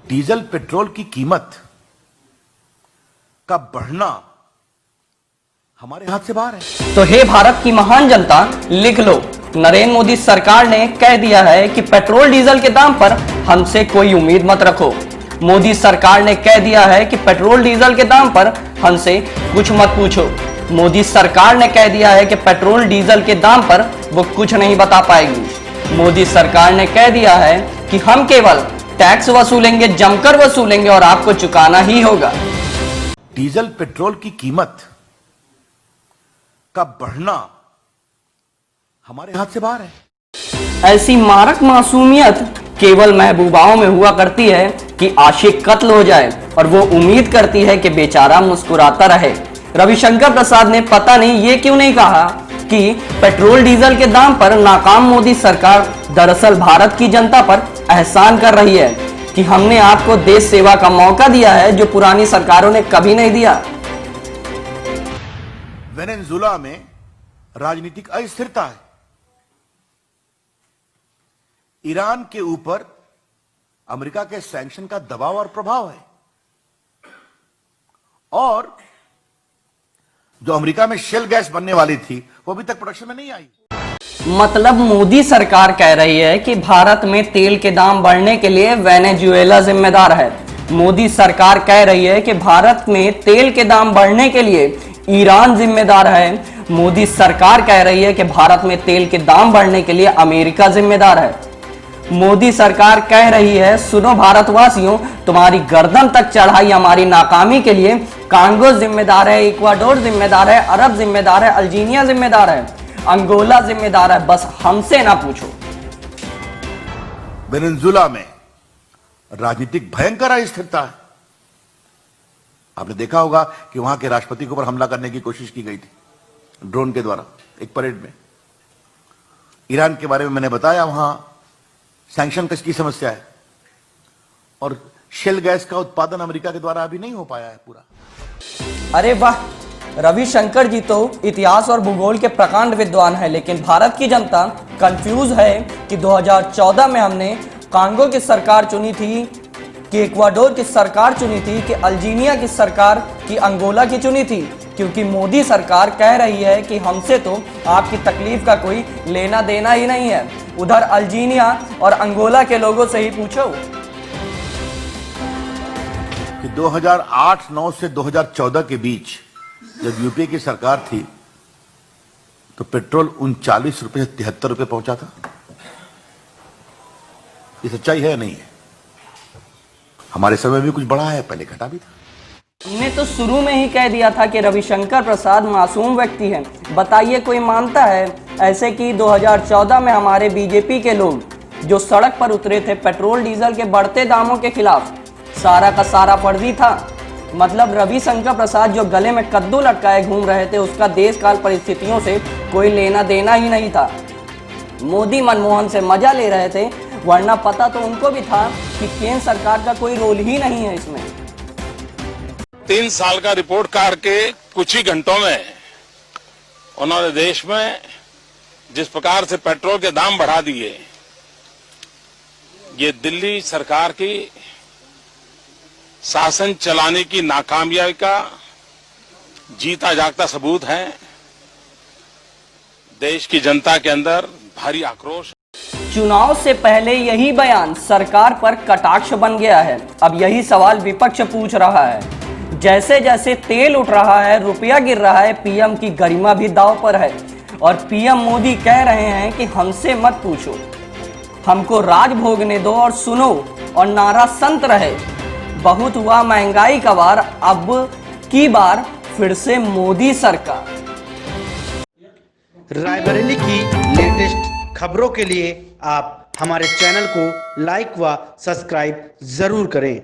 Diesel petrol की कीमत का बढ़ना हमारे हाथ से बाहर है। तो हे भारत की महान जनता, लिख लो, नरेंद्र मोदी सरकार ने कह दिया है कि पेट्रोल डीजल के दाम पर हमसे कोई उम्मीद मत रखो। मोदी सरकार ने कह दिया है कि पेट्रोल डीजल के दाम पर हमसे कुछ मत पूछो। मोदी सरकार ने कह दिया है कि पेट्रोल डीजल के दाम पर वो कुछ नहीं बता पाएगी। मोदी सरकार ने कह दिया है कि हम केवल टैक्स वसूलेंगे, जमकर वसूलेंगे और आपको चुकाना ही होगा। डीजल पेट्रोल की कीमत का बढ़ना हमारे हाथ से बाहर है। ऐसी मारक मासूमियत केवल महबूबाओं में हुआ करती है कि आशिक कत्ल हो जाए और वो उम्मीद करती है कि बेचारा मुस्कुराता रहे। रविशंकर प्रसाद ने पता नहीं ये क्यों नहीं कहा कि पेट्रोल डीजल के दाम पर नाकाम मोदी सरकार दरअसल भारत की जनता पर एहसान कर रही है कि हमने आपको देश सेवा का मौका दिया है जो पुरानी सरकारों ने कभी नहीं दिया। वेनेजुएला में राजनीतिक अस्थिरता है। ईरान के ऊपर अमेरिका के सैंक्शन का दबाव और प्रभाव है और जो अमेरिका में शेल गैस बनने वाली थी वो अभी तक प्रोडक्शन में नहीं आई। मतलब मोदी सरकार कह रही है कि भारत में तेल के दाम बढ़ने के लिए वेनेजुएला जिम्मेदार है। मोदी सरकार कह रही है कि भारत में तेल के दाम बढ़ने के लिए ईरान जिम्मेदार है। मोदी सरकार कह रही है कि भारत में तेल के दाम बढ़ने के लिए अमेरिका जिम्मेदार है। मोदी सरकार कह रही है, सुनो भारतवासियों, तुम्हारी गर्दन तक चढ़ाई हमारी नाकामी के लिए कांगो जिम्मेदार है, इक्वाडोर जिम्मेदार है, अरब जिम्मेदार है, अल्जीरिया जिम्मेदार है, अंगोला जिम्मेदार है, बस हमसे ना पूछो। वेनेजुएला में राजनीतिक भयंकर अस्थिरता है। आपने देखा होगा कि वहां के राष्ट्रपति के ऊपर हमला करने की कोशिश की गई थी ड्रोन के द्वारा एक परेड में। ईरान के बारे में मैंने बताया, वहां सैंक्शन की समस्या है और शेल गैस का उत्पादन अमेरिका के द्वारा अभी नहीं हो पाया है पूरा। अरे वाह, रविशंकर जी तो इतिहास और भूगोल के प्रकांड विद्वान है, लेकिन भारत की जनता कंफ्यूज है कि 2014 में हमने कांगो की सरकार चुनी थी कि इक्वाडोर की सरकार चुनी थी कि अल्जीरिया की सरकार की अंगोला की चुनी थी, क्योंकि मोदी सरकार कह रही है कि हमसे तो आपकी तकलीफ का कोई लेना देना ही नहीं है। उधर अल्जीरिया और अंगोला के लोगों से ही पूछो कि 2008-9 से 2014 के बीच जब यूपीए की सरकार थी तो पेट्रोल 39 रुपए से 73 रुपए पहुंचा था। ये सच्चाई है या नहीं है? हमारे समय में कुछ बढ़ा है, पहले घटा भी था। हमने तो शुरू में ही कह दिया था कि रविशंकर प्रसाद मासूम व्यक्ति हैं। बताइए कोई मानता है ऐसे कि 2014 में हमारे बीजेपी के लोग जो सड़क पर उतरे थे पेट्रोल डीजल के बढ़ते दामों के खिलाफ, सारा का सारा फर्जी था। मतलब रविशंकर प्रसाद जो गले में कद्दू लटकाए घूम रहे थे, उसका देश काल परिस्थितियों से कोई लेना देना ही नहीं था। मोदी मनमोहन से मजा ले रहे थे, वरना पता तो उनको भी था कि केंद्र सरकार का कोई रोल ही नहीं है इसमें। 3 साल का रिपोर्ट कार्ड के कुछ ही घंटों में उन्होंने देश में जिस प्रकार से पेट्रोल के दाम बढ़ा दिए, ये दिल्ली सरकार की शासन चलाने की नाकामयाबी का जीता जागता सबूत है। देश की जनता के अंदर भारी आक्रोश। चुनाव से पहले यही बयान सरकार पर कटाक्ष बन गया है। अब यही सवाल विपक्ष पूछ रहा है। जैसे जैसे तेल उठ रहा है, रुपया गिर रहा है, पीएम की गरिमा भी दांव पर है और पीएम मोदी कह रहे हैं कि हमसे मत पूछो, हमको राज भोगने दो और सुनो, और नारा संत रहे। बहुत हुआ महंगाई का वार, अब की बार फिर से मोदी सरकार। रायबरेली की लेटेस्ट खबरों के लिए आप हमारे चैनल को लाइक व सब्सक्राइब जरूर करें।